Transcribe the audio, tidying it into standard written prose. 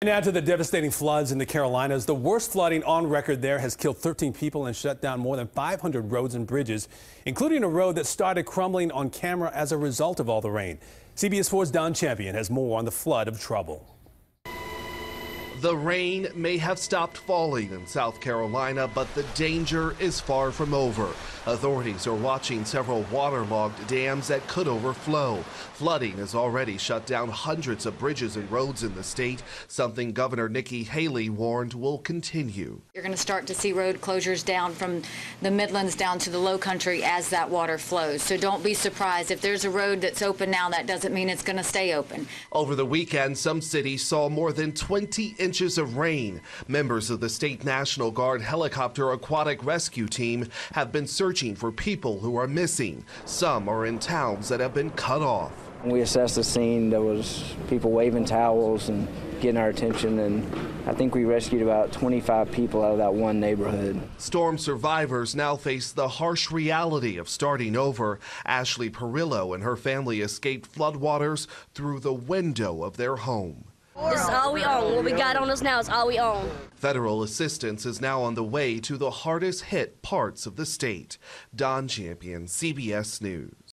Now to the devastating floods in the Carolinas. The worst flooding on record there has killed 13 people and shut down more than 500 roads and bridges, including a road that started crumbling on camera as a result of all the rain. CBS 4's Don Champion has more on the flood of trouble. The rain may have stopped falling in South Carolina, but the danger is far from over. Authorities are watching several waterlogged dams that could overflow. Flooding has already shut down hundreds of bridges and roads in the state, something Governor Nikki Haley warned will continue. You're going to start to see road closures down from the Midlands down to the Low Country as that water flows. So don't be surprised if there's a road that's open now. That doesn't mean it's going to stay open. Over the weekend, some cities saw more than 20 inches of rain. Members of the State National Guard Helicopter Aquatic Rescue Team have been searching for people who are missing. Some are in towns that have been cut off. We assessed the scene. There was people waving towels and getting our attention, and I think we rescued about 25 people out of that one neighborhood. Storm survivors now face the harsh reality of starting over. Ashley Perillo and her family escaped floodwaters through the window of their home. This is all we own. What we got on us now is all we own. Federal assistance is now on the way to the hardest hit parts of the state. Don Champion, CBS News.